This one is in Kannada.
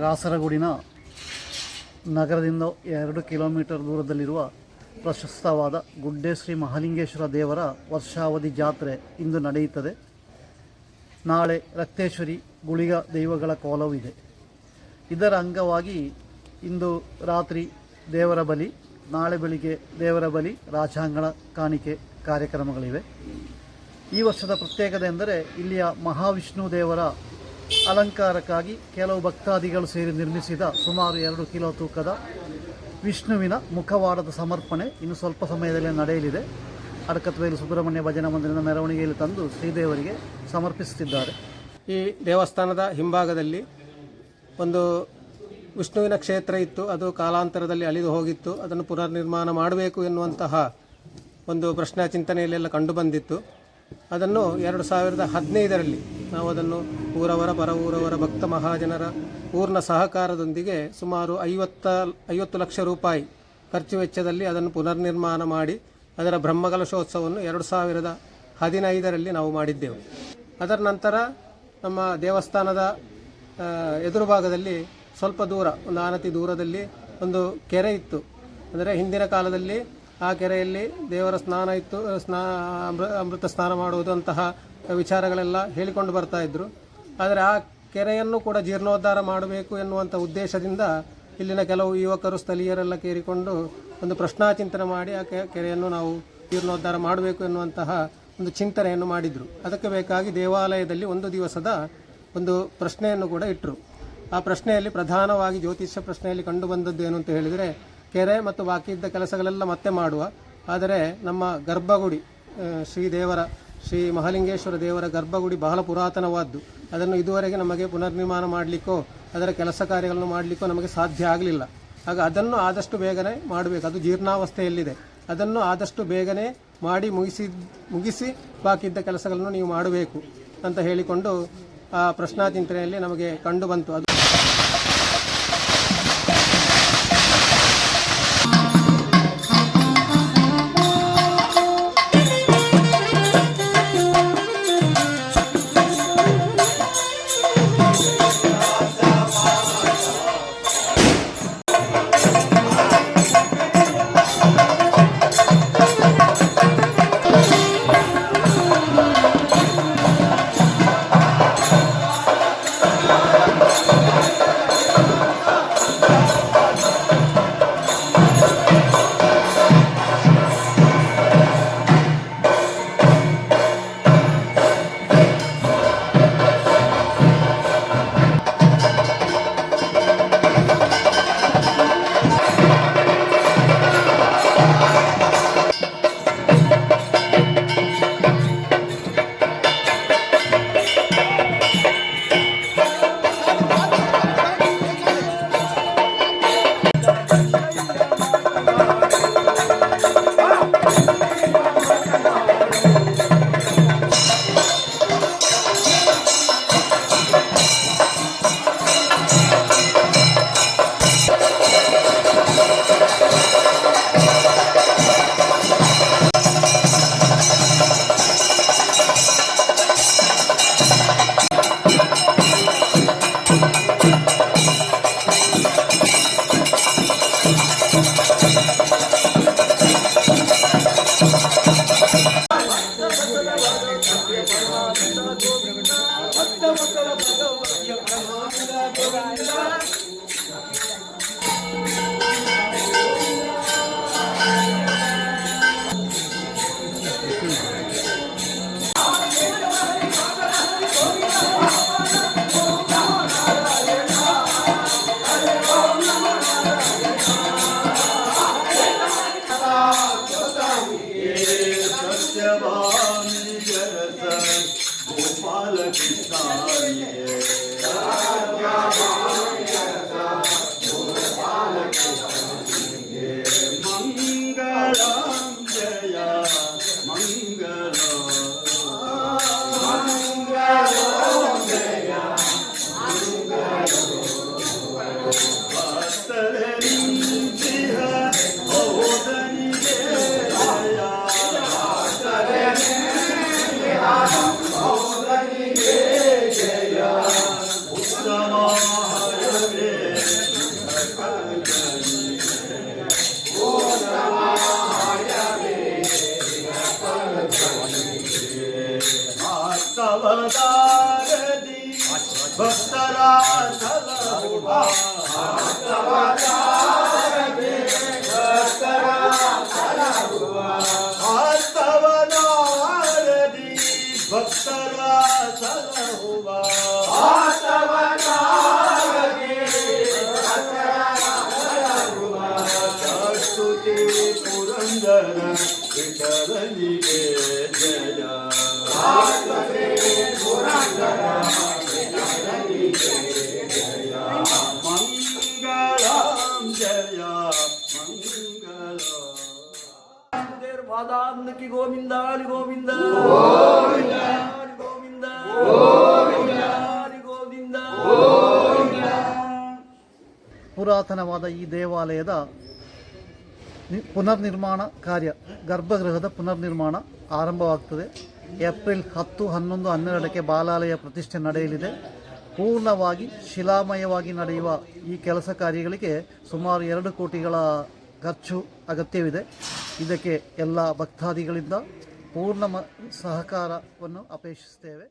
ಕಾಸರಗೋಡಿನ ನಗರದಿಂದ 2 ಕಿಲೋಮೀಟರ್ ದೂರದಲ್ಲಿರುವ ಪ್ರಶಸ್ತವಾದ ಗುಡ್ಡೆ ಶ್ರೀ ಮಹಾಲಿಂಗೇಶ್ವರ ದೇವರ ವರ್ಷಾವಧಿ ಜಾತ್ರೆ ಇಂದು ನಡೆಯುತ್ತದೆ. ನಾಳೆ ರಕ್ತೇಶ್ವರಿ ಗುಳಿಗ ದೈವಗಳ ಕೋಲವಿದೆ. ಇದರ ಅಂಗವಾಗಿ ಇಂದು ರಾತ್ರಿ ದೇವರ ಬಲಿ, ನಾಳೆ ಬೆಳಿಗ್ಗೆ ದೇವರ ಬಲಿ, ರಾಜಾಂಗಣ ಕಾಣಿಕೆ ಕಾರ್ಯಕ್ರಮಗಳಿವೆ. ಈ ವರ್ಷದ ಪ್ರತ್ಯೇಕತೆ ಎಂದರೆ ಇಲ್ಲಿಯ ಮಹಾವಿಷ್ಣು ದೇವರ ಅಲಂಕಾರಕ್ಕಾಗಿ ಕೆಲವು ಭಕ್ತಾದಿಗಳು ಸೇರಿ ನಿರ್ಮಿಸಿದ ಸುಮಾರು 2 ಕಿಲೋ ತೂಕದ ವಿಷ್ಣುವಿನ ಮುಖವಾಡದ ಸಮರ್ಪಣೆ ಇನ್ನು ಸ್ವಲ್ಪ ಸಮಯದಲ್ಲೇ ನಡೆಯಲಿದೆ. ಅಡಕತ್ವೇಲು ಸುಬ್ರಹ್ಮಣ್ಯ ಭಜನಾ ಮಂದಿರದ ಮೆರವಣಿಗೆಯಲ್ಲಿ ತಂದು ಶ್ರೀದೇವರಿಗೆ ಸಮರ್ಪಿಸುತ್ತಿದ್ದಾರೆ. ಈ ದೇವಸ್ಥಾನದ ಹಿಂಭಾಗದಲ್ಲಿ ಒಂದು ವಿಷ್ಣುವಿನ ಕ್ಷೇತ್ರ ಇತ್ತು. ಅದು ಕಾಲಾಂತರದಲ್ಲಿ ಅಳಿದು ಹೋಗಿತ್ತು. ಅದನ್ನು ಪುನರ್ನಿರ್ಮಾಣ ಮಾಡಬೇಕು ಎನ್ನುವಂತಹ ಒಂದು ಪ್ರಶ್ನೆ ಚಿಂತನೆಯಲ್ಲೆಲ್ಲ ಕಂಡುಬಂದಿತ್ತು. ಅದನ್ನು 2015ರಲ್ಲಿ ನಾವು ಅದನ್ನು ಊರವರ ಪರ ಊರವರ ಭಕ್ತ ಮಹಾಜನರ ಪೂರ್ಣ ಸಹಕಾರದೊಂದಿಗೆ ಸುಮಾರು 50 ಲಕ್ಷ ರೂಪಾಯಿ ಖರ್ಚು ವೆಚ್ಚದಲ್ಲಿ ಅದನ್ನು ಪುನರ್ನಿರ್ಮಾಣ ಮಾಡಿ ಅದರ ಬ್ರಹ್ಮಕಲಶೋತ್ಸವವನ್ನು 2015ರಲ್ಲಿ ನಾವು ಮಾಡಿದ್ದೆವು. ಅದರ ನಂತರ ನಮ್ಮ ದೇವಸ್ಥಾನದ ಎದುರು ಭಾಗದಲ್ಲಿ ಸ್ವಲ್ಪ ದೂರ, ಒಂದು ಆನತಿ ದೂರದಲ್ಲಿ ಒಂದು ಕೆರೆ ಇತ್ತು. ಅಂದರೆ ಹಿಂದಿನ ಕಾಲದಲ್ಲಿ ಆ ಕೆರೆಯಲ್ಲಿ ದೇವರ ಸ್ನಾನ ಇತ್ತು, ಅಮೃತ ಸ್ನಾನ ಮಾಡುವುದಂತಹ ವಿಚಾರಗಳೆಲ್ಲ ಹೇಳಿಕೊಂಡು ಬರ್ತಾ ಇದ್ದರು. ಆದರೆ ಆ ಕೆರೆಯನ್ನು ಕೂಡ ಜೀರ್ಣೋದ್ಧಾರ ಮಾಡಬೇಕು ಎನ್ನುವಂಥ ಉದ್ದೇಶದಿಂದ ಇಲ್ಲಿನ ಕೆಲವು ಯುವಕರು ಸ್ಥಳೀಯರೆಲ್ಲ ಕೇರಿಕೊಂಡು ಒಂದು ಪ್ರಶ್ನಾಚಿಂತನೆ ಮಾಡಿ ಆ ಕೆರೆಯನ್ನು ನಾವು ಜೀರ್ಣೋದ್ಧಾರ ಮಾಡಬೇಕು ಎನ್ನುವಂತಹ ಒಂದು ಚಿಂತನೆಯನ್ನು ಮಾಡಿದರು. ಅದಕ್ಕೆ ಬೇಕಾಗಿ ದೇವಾಲಯದಲ್ಲಿ ಒಂದು ದಿವಸದ ಒಂದು ಪ್ರಶ್ನೆಯನ್ನು ಕೂಡ ಇಟ್ಟರು. ಆ ಪ್ರಶ್ನೆಯಲ್ಲಿ ಪ್ರಧಾನವಾಗಿ ಜ್ಯೋತಿಷ್ಯ ಪ್ರಶ್ನೆಯಲ್ಲಿ ಕಂಡುಬಂದದ್ದು ಏನು ಅಂತ ಹೇಳಿದರೆ, ಕೆರೆ ಮತ್ತು ಬಾಕಿ ಇದ್ದ ಕೆಲಸಗಳೆಲ್ಲ ಮತ್ತೆ ಮಾಡುವ, ಆದರೆ ನಮ್ಮ ಗರ್ಭಗುಡಿ ಶ್ರೀ ಮಹಾಲಿಂಗೇಶ್ವರ ದೇವರ ಗರ್ಭಗುಡಿ ಬಹಳ ಪುರಾತನವಾದ್ದು. ಅದನ್ನು ಇದುವರೆಗೆ ನಮಗೆ ಪುನರ್ನಿರ್ಮಾಣ ಮಾಡಲಿಕ್ಕೋ ಅದರ ಕೆಲಸ ಕಾರ್ಯಗಳನ್ನು ಮಾಡಲಿಕ್ಕೋ ನಮಗೆ ಸಾಧ್ಯ ಆಗಲಿಲ್ಲ. ಆಗ ಅದನ್ನು ಆದಷ್ಟು ಬೇಗನೆ ಮಾಡಬೇಕು. ಅದು ಜೀರ್ಣಾವಸ್ಥೆಯಲ್ಲಿದೆ. ಅದನ್ನು ಆದಷ್ಟು ಬೇಗನೆ ಮಾಡಿ ಮುಗಿಸಿ ಬಾಕಿ ಇದ್ದ ಕೆಲಸಗಳನ್ನು ನೀವು ಮಾಡಬೇಕು ಅಂತ ಹೇಳಿಕೊಂಡು ಆ ಪ್ರಶ್ನಾಚಿಂತನೆಯಲ್ಲಿ ನಮಗೆ ಕಂಡು ಬಂತು. ಅದು ಆರ್ತವನಾರದಿ ಭಕ್ತರ ಸಲಹುವ ಸ್ತುತಿ ಪುರಂದರ ವಿಠಲನಿಗೆ ಜಯ ಮಂಗಳಂ ಜಯ ಮಂಗಳ వాదాంకి గోవింద హరి గోవింద హరి గోవింద హరి గోవింద ಪುರಾತನವಾದ ಈ ದೇವಾಲಯದ ಪುನರ್ನಿರ್ಮಾಣ ಕಾರ್ಯ, ಗರ್ಭಗೃಹದ ಪುನರ್ನಿರ್ಮಾಣ ಆರಂಭವಾಗ್ತದೆ. ಏಪ್ರಿಲ್ 10, 11, 12ಕ್ಕೆ ಬಾಲಾಲಯ ಪ್ರತಿಷ್ಠೆ ನಡೆಯಲಿದೆ. ಪೂರ್ಣವಾಗಿ ಶಿಲಾಮಯವಾಗಿ ನಡೆಯುವ ಈ ಕೆಲಸ ಕಾರ್ಯಗಳಿಗೆ ಸುಮಾರು 2 ಕೋಟಿಗಳ ಖರ್ಚು ಅಗತ್ಯವಿದೆ. ಇದಕ್ಕೆ ಎಲ್ಲ ಭಕ್ತಾದಿಗಳಿಂದ ಪೂರ್ಣ ಸಹಕಾರವನ್ನು ಅಪೇಕ್ಷಿಸ್ತೇವೆ.